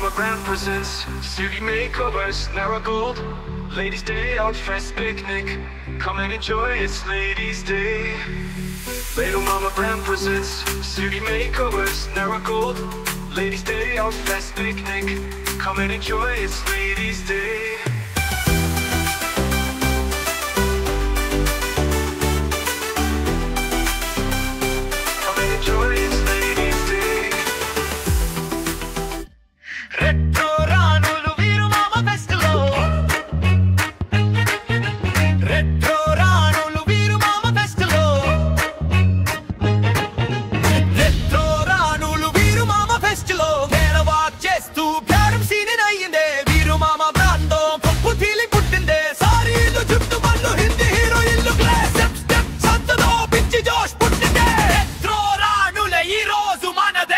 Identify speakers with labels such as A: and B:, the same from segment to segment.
A: Mama brand presents Sugi makeovers, Marigold. Ladies' Day Outfest picnic. Come and enjoy, it's Ladies' Day. Little Mama brand presents Sugi makeovers, Marigold. Ladies' Day Outfest picnic. Come and enjoy, it's Ladies' Day. Come and enjoy, it's Ladies' Day. Retro Ranulu Veeru Mama Festival. Retro Ranulu Veeru Mama Festival. Retro Ranulu Veeru Mama Festival. Tera walk chestu pyaram scene ayyinde. Veeru Mama brando poppu thili puttinde. Sareelu juttu ballu hindi heroine look step step santado pichi josh puttinde. Retro Ranule ee roju manade.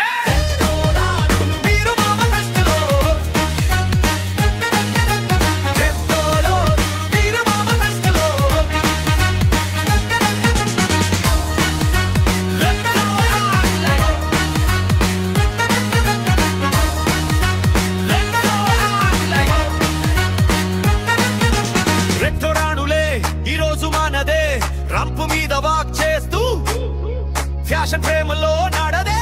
A: రంపు మీద walk చేస్తూ fashion ప్రేమలో నడదే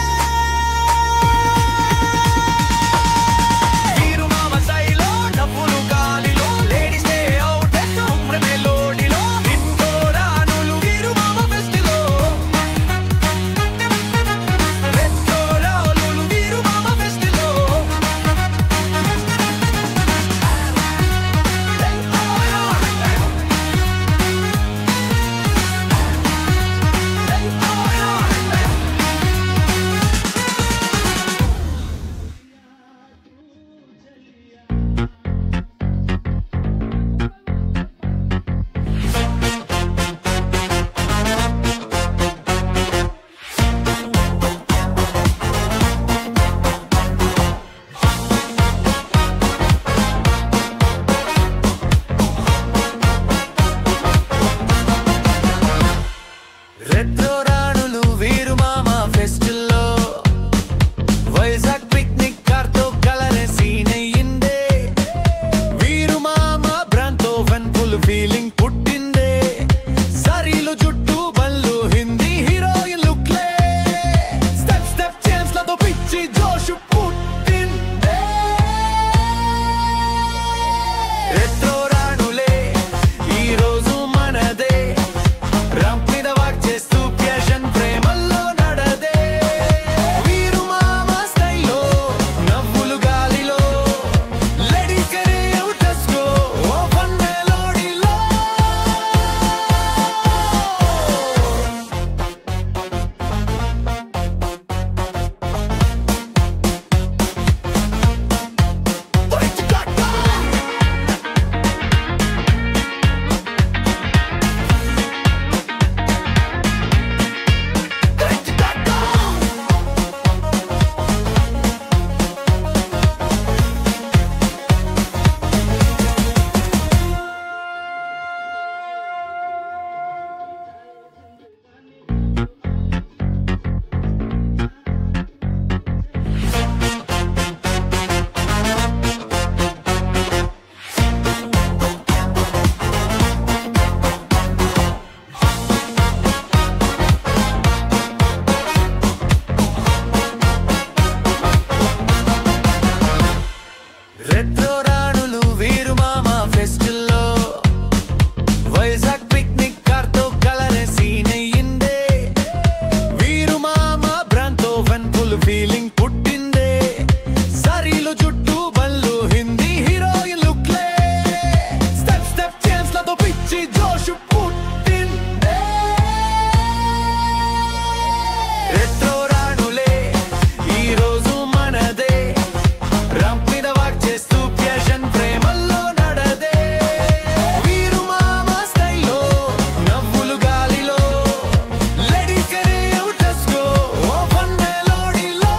A: వీరు మామ సైలో డబ్బులు గాలిలో ladies day out ఉమ్రమే లోడిలో ఇంట్లో రానులు వీరు మామ ఫెస్టిలో రెట్రో రానులు వీరు మామ ఫెస్టిలో రెట్రో రాణులు వీరు మామ ఫెస్టిల్లో వైజాగ్ పిక్నిక్ కార్తో కలరే సీన్ అయ్యిందే వీరు మామ బ్రాండ్తో ఫుల్ ఫీలింగ్ పుట్టిందే సరీలు జుట్టు బల్లు హిందీ హీరోయిన్ లుక్లే స్టెప్ స్టెప్ ఛాన్స్ లతో పిచ్చి జోష్ పుట్టిందే రెట్రో రాణులే ఈ రోజు మనదే రంప్ మీద వాక్ చేస్తూ ప్యాషన్ ప్రేమల్లో నడదే వీరు మామ స్టైల్లో నవ్వులు గాలిలో లేడీస్ కరే అవుటస్ గో ఓపెన్ మెలోడీలో రెట్రో రాణులు వీరు మామ ఫెస్టిల్లో వైజాగ్ పిక్నిక్ కార్తో కలరే సీన్ అయ్యిందే వీరు మామ బ్రాండ్తో ఫుల్ ఫీలింగ్ పుట్టిందే సరీలు జుట్టు బల్లు హిందీ హీరోయిన్ లుక్లే స్టెప్ స్టెప్ ఛాన్స్ లతో పిచ్చి జోష్ పుట్టిందే రెట్రో రాణులే ఈ రోజు మనదే రంప్ మీద వాక్ చేస్తూ ప్యాషన్ ప్రేమల్లో నడదే వీరు మామ స్టైల్లో నవ్వులు గాలిలో లేడీస్ కరే అవుటస్ గో ఓపెన్ మెలోడీలో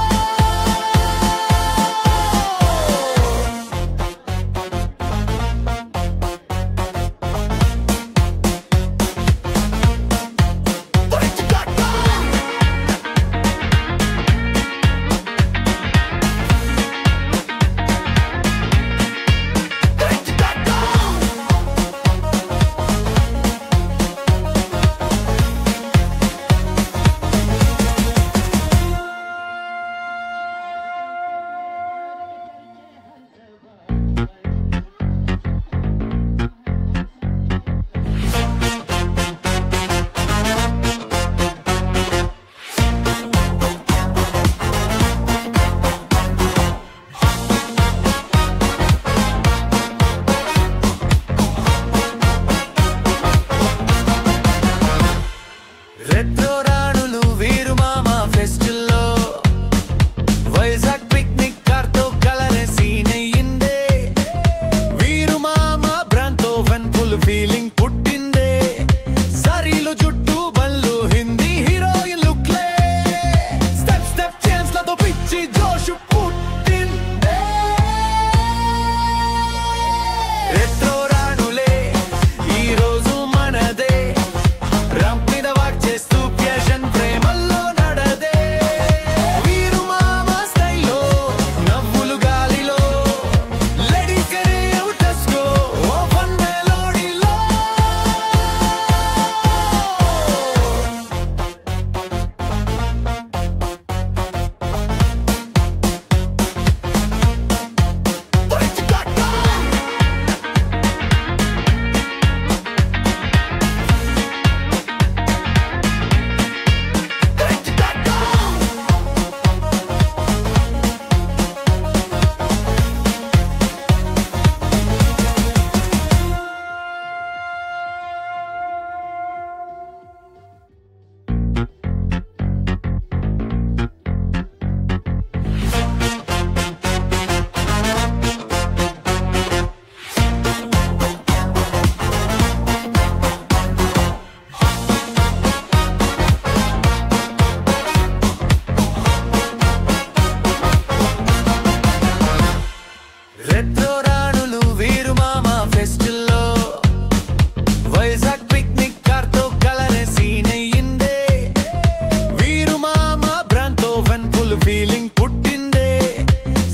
B: ఫీలింగ్ పుట్టిందే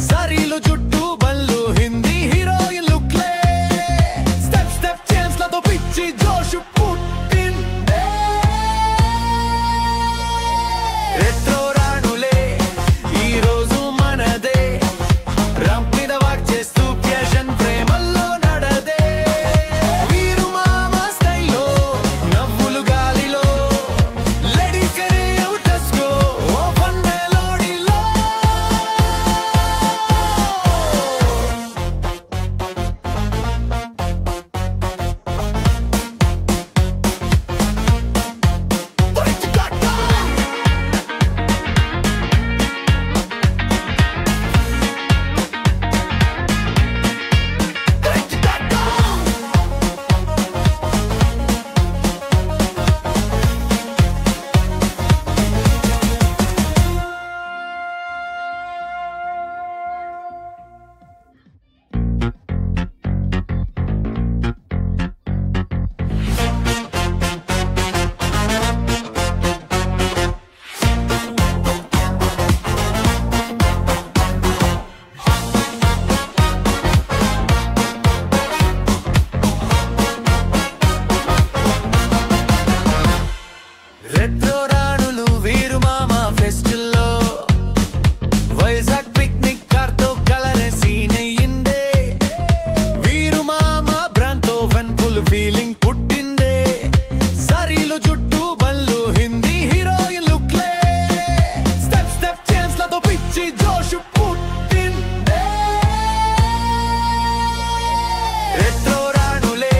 B: సరీలు జుట్టు బల్లు హిందీ హీరోయిన్ లుక్లే స్టెప్ స్టెప్ ఛాన్స్ లతో పిచ్చి జోష్ పుట్టిందే రెట్రో రాణులే ఈ రోజు మనదే రంప్ మీద వాక్ చేస్తూ ప్యాషన్ ప్రేమల్లో నడదే వీరు మామ స్టైల్లో నవ్వులు గాలిలో లేడీస్ కరే అవుటస్కో ఓ పండలోడిలో రెట్రో రాణులు వీరు మామ ఫెస్టిల్లో వైజాగ్ పిక్నిక్ కార్తో కలరే సీన్ అయ్యిందే వీరు మామ బ్రాండ్తో వన్ ఫుల్ ఫీలింగ్ పుట్టిందే సరీలు జుట్టు బల్లు హిందీ హీరోయిన్ లుక్లే స్టెప్ స్టెప్ ఛాన్స్ లతో పిచ్చి జోష్ పుట్టిందే రెట్రో రాణులే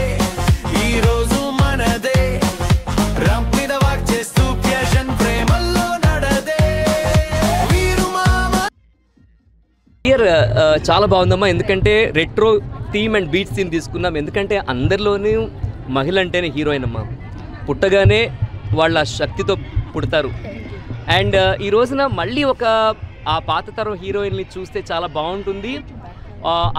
B: ఈ రోజు మనదే రంప్ మీద వాక్ చేస్తూ ప్యాషన్ ప్రేమల్లో నడదే వీరు మామ
C: ఇయర్ చాలా బాగుందమ్మా. ఎందుకంటే retro theme and beats theme తీసుకున్నాం. ఎందుకంటే అందరిలోనూ మహిళ అంటేనే హీరోయిన్ అమ్మా. పుట్టగానే వాళ్ళ శక్తితో పుడతారు. అండ్ ఈ రోజున మళ్ళీ ఆ పాత తరం హీరోయిన్ని చూస్తే చాలా బాగుంటుంది.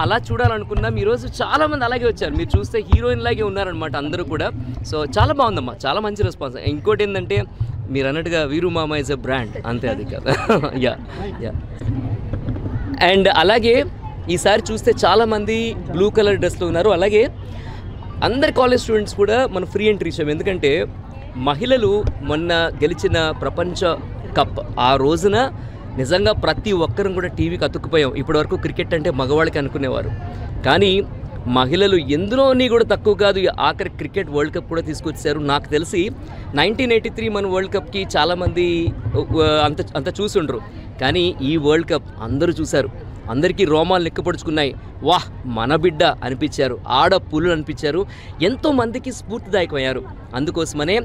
C: అలా చూడాలనుకున్నాం. ఈరోజు చాలామంది అలాగే వచ్చారు. మీరు చూస్తే హీరోయిన్ లాగే ఉన్నారనమాట అందరూ కూడా. సో చాలా బాగుందమ్మా, చాలా మంచి రెస్పాన్స్. ఇంకోటి ఏంటంటే మీరు అన్నట్టుగా వీరు మామ ఇస్ ఎ బ్రాండ్, అంతే, అది కదా. యా యా అండ్ అలాగే ఈసారి చూస్తే చాలామంది బ్లూ కలర్ డ్రెస్లో ఉన్నారు. అలాగే అందరి కాలేజ్ స్టూడెంట్స్ కూడా మనం ఫ్రీ ఎంట్రీ ఇచ్చాం. ఎందుకంటే మహిళలు మొన్న గెలిచిన ప్రపంచ కప్ ఆ రోజున నిజంగా ప్రతి ఒక్కరం కూడా టీవీకి అతుక్కుపోయాం. ఇప్పటివరకు క్రికెట్ అంటే మగవాళ్ళకి అనుకునేవారు, కానీ మహిళలు ఎందులోని కూడా తక్కువ కాదు. ఆఖరి క్రికెట్ వరల్డ్ కప్ కూడా తీసుకొచ్చారు. నాకు తెలిసి 1983 మన వరల్డ్ కప్కి చాలామంది అంత చూసుండ్రు, కానీ ఈ వరల్డ్ కప్ అందరూ చూశారు. అందరికీ రోమాలు లెక్కపడుచుకున్నాయి. వాహ్, మన బిడ్డ అనిపించారు, ఆడ పులులు అనిపించారు. ఎంతోమందికి స్ఫూర్తిదాయకమయ్యారు. అందుకోసమనే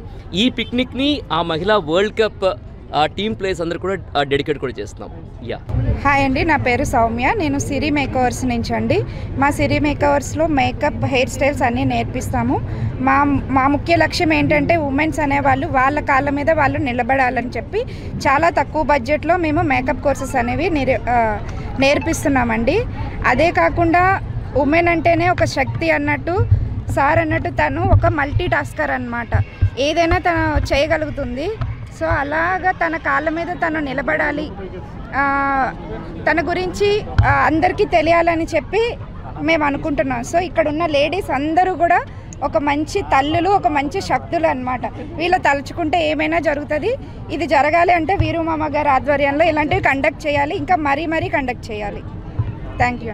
C: ఈ పిక్నిక్ని ఆ మహిళా వరల్డ్ కప్ టీమ్ ప్లేస్ అందరూ కూడా డెడికేట్ కూడా చేస్తున్నాం. యా
D: హాయ్ అండి, నా పేరు సౌమ్య. నేను సిరి మేకవర్స్ నుంచి అండి. మా సిరి మేకవర్స్లో మేకప్, హెయిర్ స్టైల్స్ అన్నీ నేర్పిస్తాము. మా ముఖ్య లక్ష్యం ఏంటంటే ఉమెన్స్ అనేవాళ్ళు వాళ్ళ కాళ్ళ మీద వాళ్ళు నిలబడాలని చెప్పి చాలా తక్కువ బడ్జెట్లో మేము మేకప్ కోర్సెస్ అనేవి నేర్పిస్తున్నామండి. అదే కాకుండా ఉమెన్ అంటేనే ఒక శక్తి అన్నట్టు సార్ అన్నట్టు తను ఒక మల్టీ టాస్కర్ అన్నమాట. ఏదైనా తను చేయగలుగుతుంది. సో అలాగా తన కాళ్ళ మీద తను నిలబడాలి, తన గురించి అందరికీ తెలియాలని చెప్పి మేము అనుకుంటున్నాం. సో ఇక్కడ ఉన్న లేడీస్ అందరూ కూడా ఒక మంచి తల్లులు, ఒక మంచి శక్తులు అన్నమాట. వీళ్ళు తలుచుకుంటే ఏమైనా జరుగుతుంది. ఇది జరగాలి అంటే వీరు మామ గారి ఆధ్వర్యంలో ఇలాంటివి కండక్ట్ చేయాలి, ఇంకా మరీ కండక్ట్ చేయాలి. Thank you.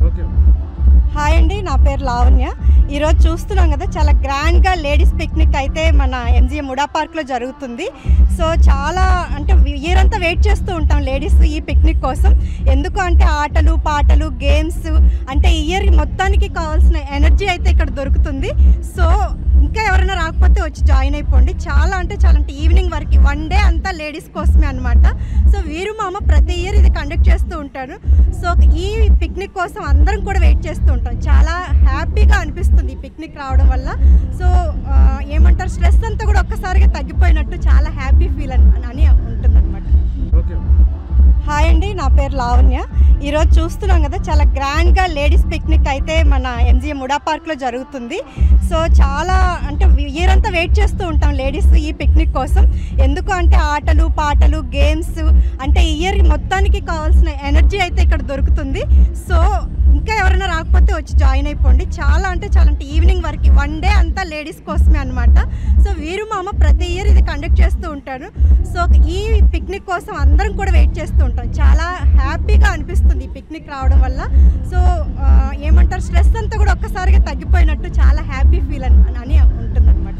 E: హాయ్ అండి, నా పేరు లావణ్య. ఈరోజు చూస్తున్నాం కదా, చాలా గ్రాండ్గా లేడీస్ పిక్నిక్ అయితే మన ఎంజిఎం ముడా పార్క్లో జరుగుతుంది. సో చాలా అంటే ఇయర్ అంతా వెయిట్ చేస్తూ ఉంటాం లేడీస్ ఈ పిక్నిక్ కోసం. ఎందుకు అంటే ఆటలు, పాటలు, గేమ్స్ అంటే ఇయర్ మొత్తానికి కావాల్సిన ఎనర్జీ అయితే ఇక్కడ దొరుకుతుంది. సో ఇంకా ఎవరైనా రాకపోతే వచ్చి జాయిన్ అయిపోండి. చాలా అంటే ఈవినింగ్ వరకు 1 డే అంతా లేడీస్ కోసమే అనమాట. సో వీరు మామ ప్రతి ఇయర్ ఇది కండక్ట్ చేస్తూ ఉంటారు. సో ఈ పిక్నిక్ కోసం అందరం కూడా వెయిట్ చేస్తూ ఉంటాం. చాలా హ్యాపీగా అనిపిస్తుంది ఈ పిక్నిక్ రావడం వల్ల. సో ఏమంటారు, స్ట్రెస్ అంతా కూడా ఒక్కసారిగా తగ్గిపోయినట్టు చాలా హ్యాపీ ఫీల్ అని ఉంటుంది అనమాట. హాయ్ అండి, నా పేరు లావణ్య. ఈరోజు చూస్తున్నాం కదా, చాలా గ్రాండ్గా లేడీస్ పిక్నిక్ అయితే మన ఎంజిఎం ముడా పార్క్లో జరుగుతుంది. సో చాలా అంటే ఇయర్ అంతా వెయిట్ చేస్తూ ఉంటాం లేడీస్ ఈ పిక్నిక్ కోసం. ఎందుకు అంటే ఆటలు, పాటలు, గేమ్స్ అంటే ఇయర్ మొత్తానికి పిక్నిక్కి కావాల్సిన ఎనర్జీ అయితే ఇక్కడ దొరుకుతుంది. సో ఇంకా ఎవరైనా రాకపోతే వచ్చి జాయిన్ అయిపోండి. చాలా అంటే ఈవినింగ్ వరకు 1 డే అంతా లేడీస్ కోసమే అనమాట. సో వీరు మామ ప్రతి ఇయర్ ఇది కండక్ట్ చేస్తూ ఉంటారు. సో ఈ పిక్నిక్ కోసం అందరం కూడా వెయిట్ చేస్తూ ఉంటాం. చాలా హ్యాపీగా అనిపిస్తుంది ఈ పిక్నిక్ రావడం వల్ల. సో ఏమంటారు, స్ట్రెస్ అంతా కూడా ఒక్కసారిగా తగ్గిపోయినట్టు చాలా హ్యాపీ ఫీల్ అని ఉంటుంది అనమాట.